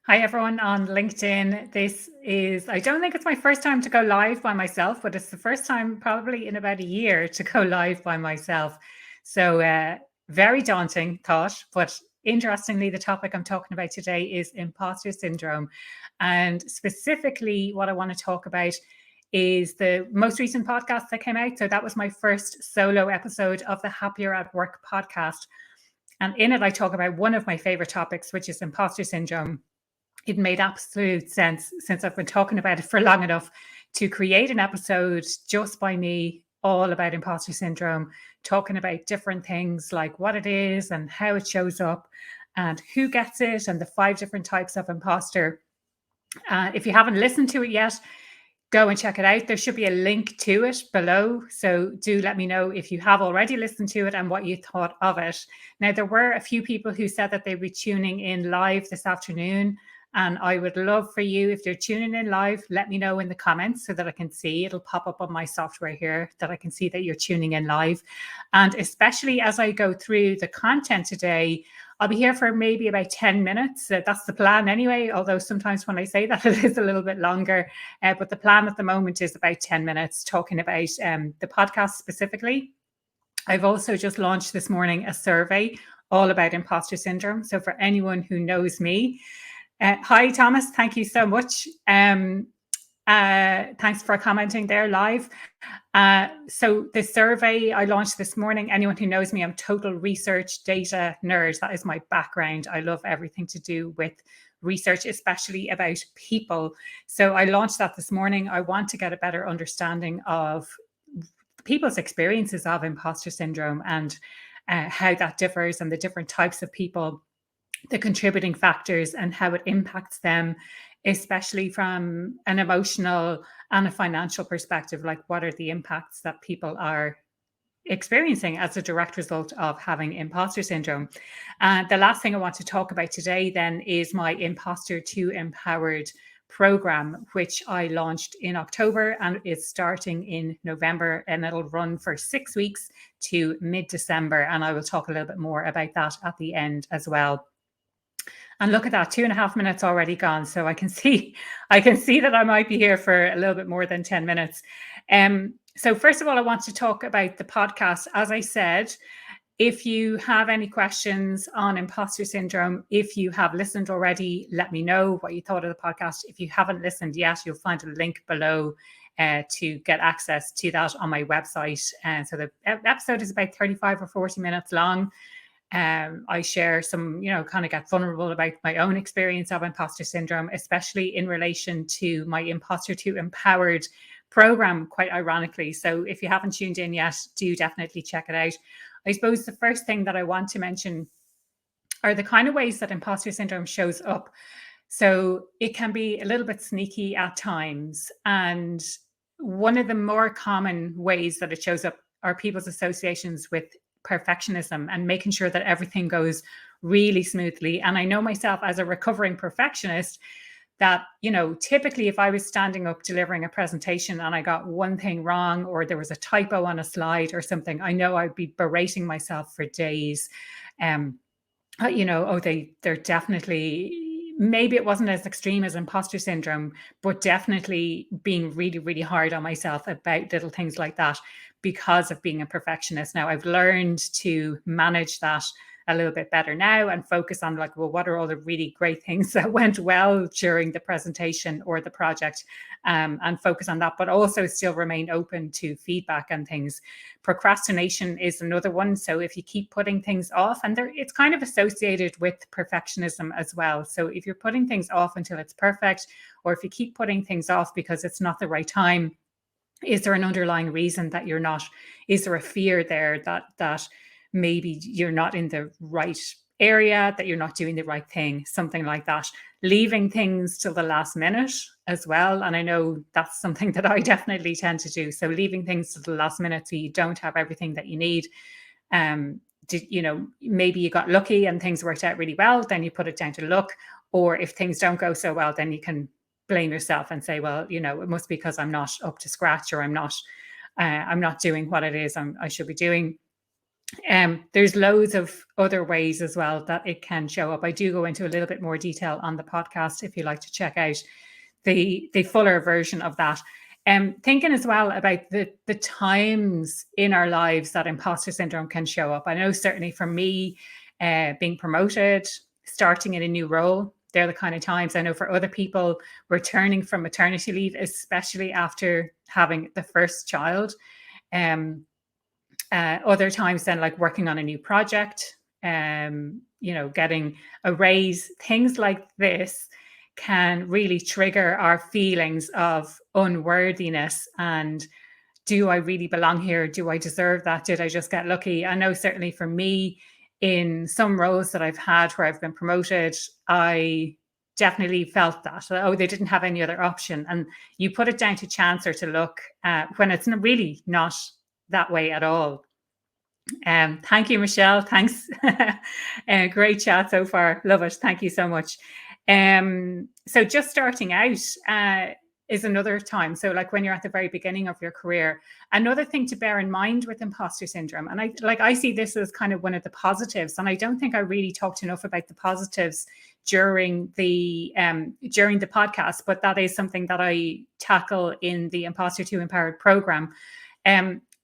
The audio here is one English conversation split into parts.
Hi, everyone on LinkedIn. I don't think it's my first time to go live by myself, but it's the first time probably in about a year to go live by myself. So, very daunting thought, but interestingly, the topic I'm talking about today is imposter syndrome. And specifically, what I want to talk about is the most recent podcast that came out. So, that was my first solo episode of the Happier at Work podcast. And in it, I talk about one of my favorite topics, which is imposter syndrome. It made absolute sense, since I've been talking about it for long enough, to create an episode just by me all about imposter syndrome, talking about different things like what it is and how it shows up and who gets it and the 5 different types of imposter. If you haven't listened to it yet, go and check it out. There should be a link to it below. So do let me know if you have already listened to it and what you thought of it. Now, there were a few people who said that they'd be tuning in live this afternoon. And I would love for you, if you're tuning in live, let me know in the comments so that I can see. It'll pop up on my software here that I can see that you're tuning in live. And especially as I go through the content today, I'll be here for maybe about 10 minutes. That's the plan anyway, although sometimes when I say that, it is a little bit longer. But the plan at the moment is about 10 minutes talking about the podcast specifically. I've also just launched this morning a survey all about imposter syndrome. So for anyone who knows me, hi, Thomas. Thank you so much. Thanks for commenting there live. So the survey I launched this morning, anyone who knows me, I'm total research data nerd. That is my background. I love everything to do with research, especially about people. So I launched that this morning. I want to get a better understanding of people's experiences of imposter syndrome and how that differs and the different types of people, the contributing factors and how it impacts them, especially from an emotional and a financial perspective. Like, what are the impacts that people are experiencing as a direct result of having imposter syndrome? And the last thing I want to talk about today then is my Imposter to Empowered program, which I launched in October and is starting in November, and it'll run for 6 weeks to mid-December. And I will talk a little bit more about that at the end as well. And look at that, 2.5 minutes already gone. So I can see that I might be here for a little bit more than 10 minutes. So first of all, I want to talk about the podcast. As I said, if you have any questions on imposter syndrome, if you have listened already, let me know what you thought of the podcast. If you haven't listened yet, you'll find a link below to get access to that on my website. And so the episode is about 35 or 40 minutes long. I share some, kind of get vulnerable about my own experience of imposter syndrome, especially in relation to my Imposter to Empowered program, quite ironically. So if you haven't tuned in yet, do definitely check it out. I suppose the first thing that I want to mention are the kind of ways that imposter syndrome shows up. So it can be a little bit sneaky at times. And one of the more common ways that it shows up are people's associations with perfectionism and making sure that everything goes really smoothly. And I know myself as a recovering perfectionist that, typically if I was standing up delivering a presentation and I got one thing wrong or there was a typo on a slide or something, I know I'd be berating myself for days. They're definitely, maybe it wasn't as extreme as imposter syndrome, but definitely being really, really hard on myself about little things like that because of being a perfectionist. Now, I've learned to manage that a little bit better now and focus on what are all the really great things that went well during the presentation or the project, and focus on that, but also still remain open to feedback and things. Procrastination is another one. So if you keep putting things off, and it's kind of associated with perfectionism as well. So if you're putting things off until it's perfect, or if you keep putting things off because it's not the right time, is there an underlying reason that you're not? Is there a fear there that maybe you're not in the right area, that you're not doing the right thing, something like that? Leaving things till the last minute as well. And I know that's something that I definitely tend to do. So leaving things to the last minute so you don't have everything that you need. Maybe you got lucky and things worked out really well, then you put it down to luck. Or if things don't go so well, then you can blame yourself and say, well, it must be because I'm not up to scratch, or I'm not doing what it is I should be doing. There's loads of other ways as well that it can show up. I do go into a little bit more detail on the podcast if you like to check out the fuller version of that. Thinking as well about the times in our lives that imposter syndrome can show up. I know certainly for me, being promoted, starting in a new role, they're the kind of times. I know for other people, returning from maternity leave, especially after having the first child. Other times then, like working on a new project, getting a raise, things like this can really trigger our feelings of unworthiness and, do I really belong here? Do I deserve that? Did I just get lucky? I know certainly for me, in some roles that I've had where I've been promoted, I definitely felt that. Oh, they didn't have any other option. And you put it down to chance or to luck, when it's really not that way at all. Thank you, Michelle. Thanks. Great chat so far. Love it. Thank you so much. So just starting out is another time. So like when you're at the very beginning of your career, another thing to bear in mind with imposter syndrome, and I see this as kind of one of the positives, and I don't think I really talked enough about the positives during the podcast, but that is something that I tackle in the Imposter to Empowered program.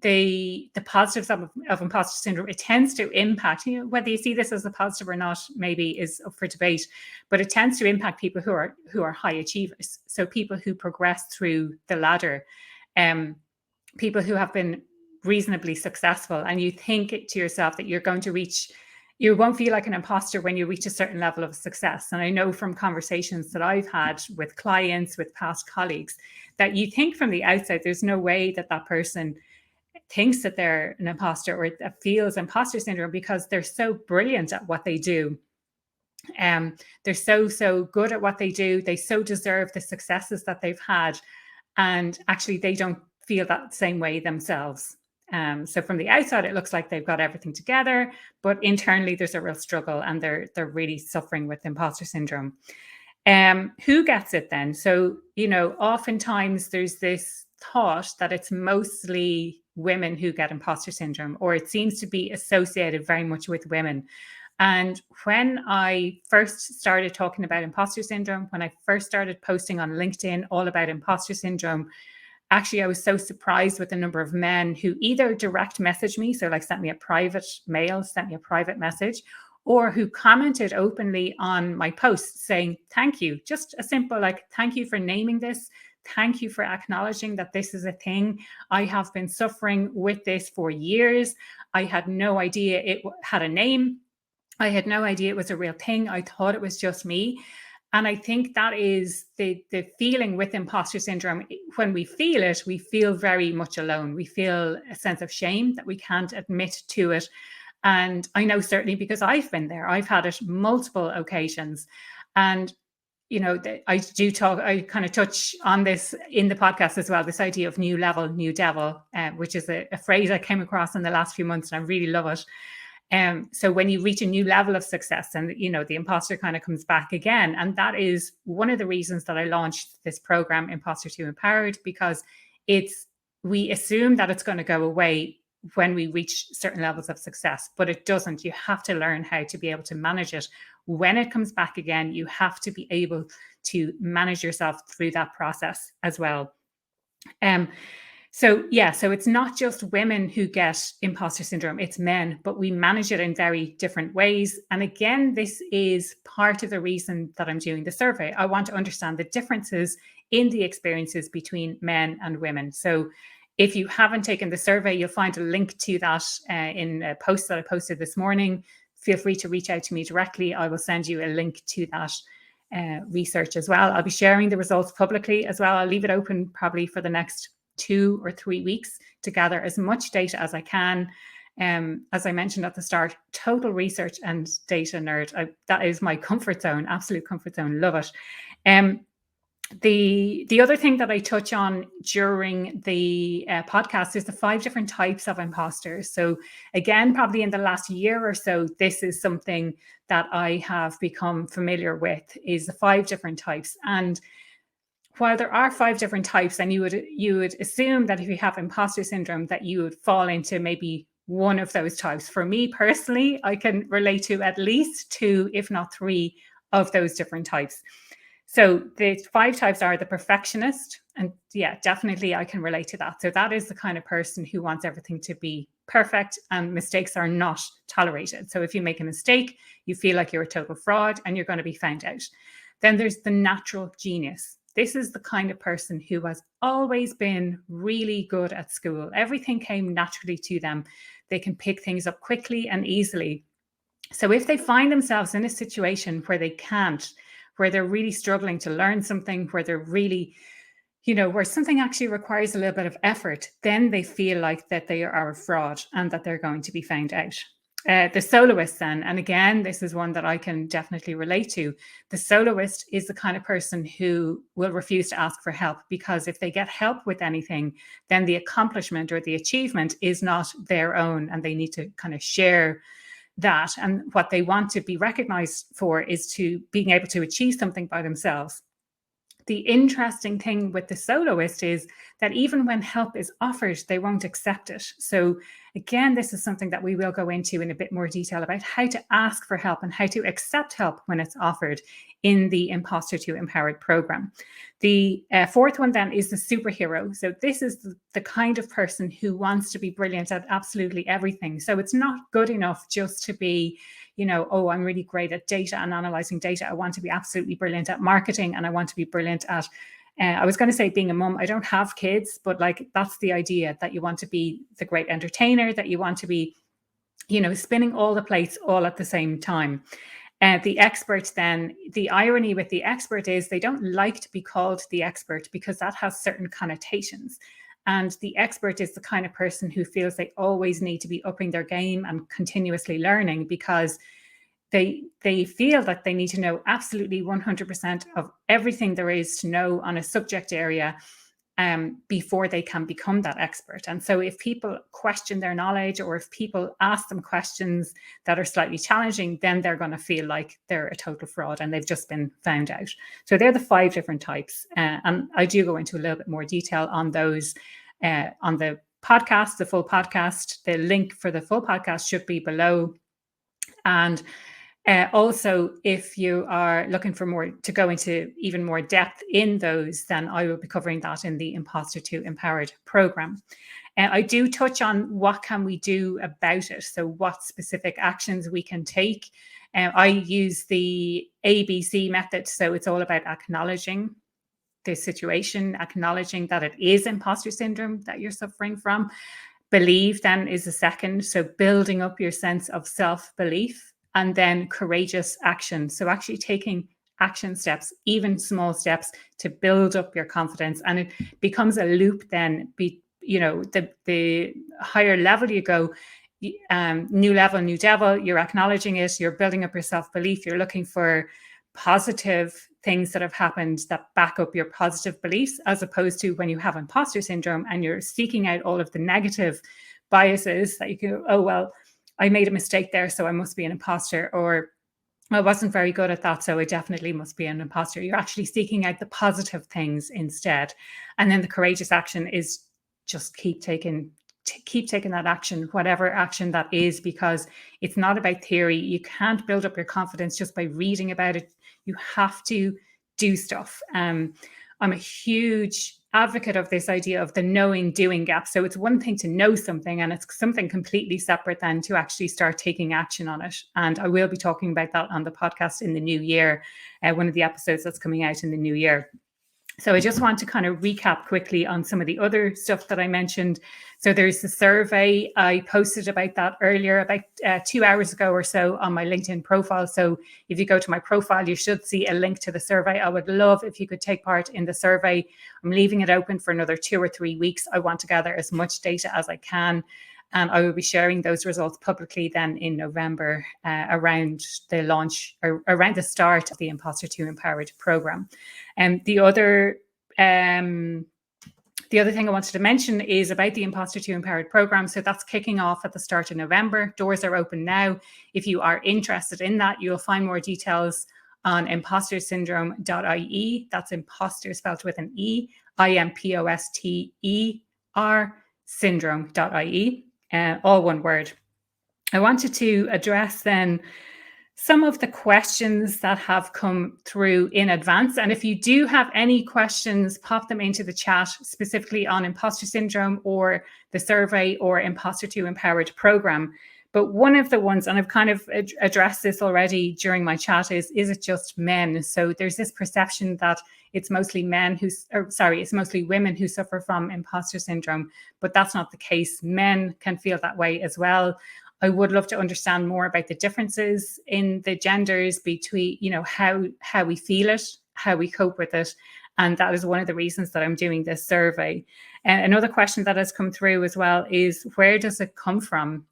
The positives of imposter syndrome, it tends to impact, whether you see this as a positive or not, maybe is up for debate, but it tends to impact people who are high achievers. So people who progress through the ladder, people who have been reasonably successful, and you think to yourself that you're going to reach, you won't feel like an imposter when you reach a certain level of success. And I know from conversations that I've had with clients, with past colleagues, that you think from the outside, there's no way that person thinks that they're an imposter or feels imposter syndrome, because they're so brilliant at what they do. They're so good at what they do. They so deserve the successes that they've had. And actually, they don't feel that same way themselves. So from the outside, it looks like they've got everything together, but internally there's a real struggle, and they're really suffering with imposter syndrome. Who gets it then? So, oftentimes there's this thought that it's mostly women who get imposter syndrome, or it seems to be associated very much with women. And when I first started talking about imposter syndrome, when I first started posting on LinkedIn all about imposter syndrome, actually, I was so surprised with the number of men who either direct messaged me, so like sent me a private mail, sent me a private message, or who commented openly on my posts saying, thank you. Just a simple, like, thank you for naming this. Thank you for acknowledging that this is a thing. I have been suffering with this for years. I had no idea it had a name. I had no idea it was a real thing. I thought it was just me. And I think that is the feeling with imposter syndrome. When we feel it, we feel very much alone. We feel a sense of shame that we can't admit to it. And I know certainly because I've been there. I've had it multiple occasions. And I kind of touch on this in the podcast as well, this idea of new level, new devil, which is a phrase I came across in the last few months, and I really love it. So when you reach a new level of success, and the imposter kind of comes back again. And that is one of the reasons that I launched this program, Imposter to Empowered, because we assume that it's going to go away when we reach certain levels of success, but it doesn't. You have to learn how to be able to manage it. When it comes back again, you have to be able to manage yourself through that process as well. So it's not just women who get imposter syndrome, it's men, but we manage it in very different ways. And again, this is part of the reason that I'm doing the survey. I want to understand the differences in the experiences between men and women. So if you haven't taken the survey, you'll find a link to that in a post that I posted this morning. Feel free to reach out to me directly. I will send you a link to that research as well. I'll be sharing the results publicly as well. I'll leave it open probably for the next 2 or 3 weeks to gather as much data as I can. As I mentioned at the start, total research and data nerd. That is my comfort zone, absolute comfort zone. Love it. The other thing that I touch on during the podcast is the 5 different types of imposters. So again, probably in the last year or so, this is something that I have become familiar with, is the 5 different types. And while there are 5 different types, and you would assume that if you have imposter syndrome, that you would fall into maybe one of those types. For me personally, I can relate to at least 2, if not 3 of those different types. So the 5 types are the perfectionist. And yeah, definitely I can relate to that. So that is the kind of person who wants everything to be perfect and mistakes are not tolerated. So if you make a mistake, you feel like you're a total fraud and you're going to be found out. Then there's the natural genius. This is the kind of person who has always been really good at school. Everything came naturally to them. They can pick things up quickly and easily. So if they find themselves in a situation where they can't, where they're really struggling to learn something, where they're really, where something actually requires a little bit of effort, then they feel like that they are a fraud and that they're going to be found out. The soloist then, and again, this is one that I can definitely relate to. The soloist is the kind of person who will refuse to ask for help, because if they get help with anything, then the accomplishment or the achievement is not their own, and they need to kind of share that. And what they want to be recognized for is to being able to achieve something by themselves. The interesting thing with the soloist is that even when help is offered, they won't accept it. So again, this is something that we will go into in a bit more detail about how to ask for help and how to accept help when it's offered in the Imposter to Empowered program. The fourth one then is the superhero. So this is the kind of person who wants to be brilliant at absolutely everything. So it's not good enough just to be, oh, I'm really great at data and analyzing data. I want to be absolutely brilliant at marketing, and I want to be brilliant at, I was going to say being a mum. I don't have kids, but like that's the idea, that you want to be the great entertainer, that you want to be, spinning all the plates all at the same time. The expert then, the irony with the expert is they don't like to be called the expert because that has certain connotations. And the expert is the kind of person who feels they always need to be upping their game and continuously learning, because they feel that they need to know absolutely 100% of everything there is to know on a subject area before they can become that expert. And so if people question their knowledge, or if people ask them questions that are slightly challenging, then they're going to feel like they're a total fraud and they've just been found out. So they're the 5 different types. And I do go into a little bit more detail on those on the podcast, the full podcast. The link for the full podcast should be below. And also, if you are looking for more, to go into even more depth in those, then I will be covering that in the Imposter to Empowered program. I do touch on what can we do about it. So what specific actions we can take. I use the ABC method. So it's all about acknowledging the situation, acknowledging that it is imposter syndrome that you're suffering from. Believe then is the second. So building up your sense of self-belief. And then courageous action. So actually taking action steps, even small steps, to build up your confidence. And it becomes a loop then. The higher level you go, new level, new devil, you're acknowledging it, you're building up your self-belief, you're looking for positive things that have happened that back up your positive beliefs, as opposed to when you have imposter syndrome and you're seeking out all of the negative biases that you go, oh, well, I made a mistake there, so I must be an imposter, or I wasn't very good at that, so I definitely must be an imposter. You're actually seeking out the positive things instead. And then the courageous action is just keep taking that action, whatever action that is, because it's not about theory. You can't build up your confidence just by reading about it. You have to do stuff. I'm a huge advocate of this idea of the knowing doing gap. So it's one thing to know something, and it's something completely separate than to actually start taking action on it. And I will be talking about that on the podcast in the new year, one of the episodes that's coming out in the new year. So I just want to kind of recap quickly on some of the other stuff that I mentioned. So there's the survey. I posted about that earlier, about 2 hours ago or so, on my LinkedIn profile. So if you go to my profile, you should see a link to the survey. I would love if you could take part in the survey. I'm leaving it open for another 2 or 3 weeks. I want to gather as much data as I can. And I will be sharing those results publicly then in November, around the launch, or around the start of the Imposter to Empowered program. And the other thing I wanted to mention is about the Imposter to Empowered program. So that's kicking off at the start of November. Doors are open now. If you are interested in that, you'll find more details on impostersyndrome.ie. That's imposter spelled with an E, IMPOSTER syndrome.ie. all one word. I wanted to address then some of the questions that have come through in advance. And if you do have any questions, pop them into the chat, specifically on imposter syndrome or the survey or Imposter to Empowered program. But one of the ones, and I've kind of addressed this already during my chat, is it just men? So there's this perception that it's mostly it's mostly women who suffer from imposter syndrome, but that's not the case. Men can feel that way as well. I would love to understand more about the differences in the genders between, how we feel it, how we cope with it. And that is one of the reasons that I'm doing this survey. And another question that has come through as well is, where does it come from?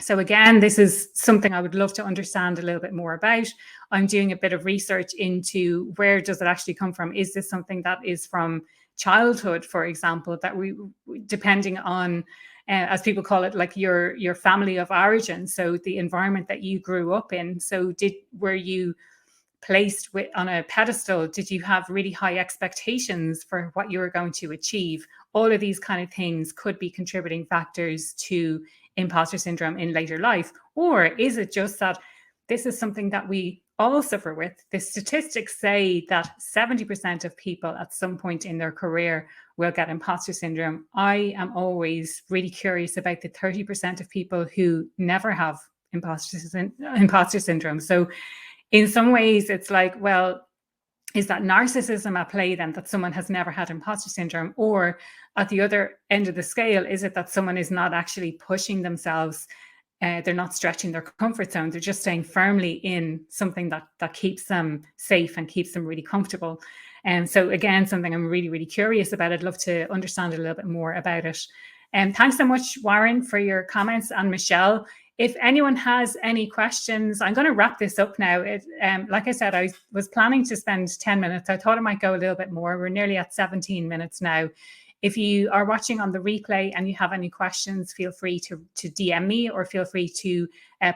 So again, this is something I would love to understand a little bit more about. I'm doing a bit of research into where does it actually come from? Is this something that is from childhood, for example, that we, depending on, as people call it, like your family of origin, so the environment that you grew up in. So were you placed on a pedestal? Did you have really high expectations for what you were going to achieve? All of these kind of things could be contributing factors to imposter syndrome in later life. Or is it just that this is something that we all suffer with? The statistics say that 70% of people at some point in their career will get imposter syndrome. I am always really curious about the 30% of people who never have imposter syndrome. So in some ways, it's like, well, is that narcissism at play then, that someone has never had imposter syndrome? Or at the other end of the scale, is it that someone is not actually pushing themselves? They're not stretching their comfort zone. They're just staying firmly in something that keeps them safe and keeps them really comfortable. And so again, something I'm really, really curious about. I'd love to understand a little bit more about it. And thanks so much, Warren, for your comments, and Michelle. If anyone has any questions, I'm going to wrap this up now. Like I said, I was planning to spend 10 minutes. I thought it might go a little bit more. We're nearly at 17 minutes now. If you are watching on the replay and you have any questions, feel free to DM me, or feel free to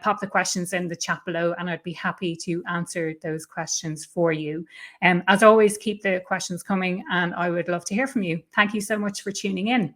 pop the questions in the chat below, and I'd be happy to answer those questions for you. As always, keep the questions coming, and I would love to hear from you. Thank you so much for tuning in.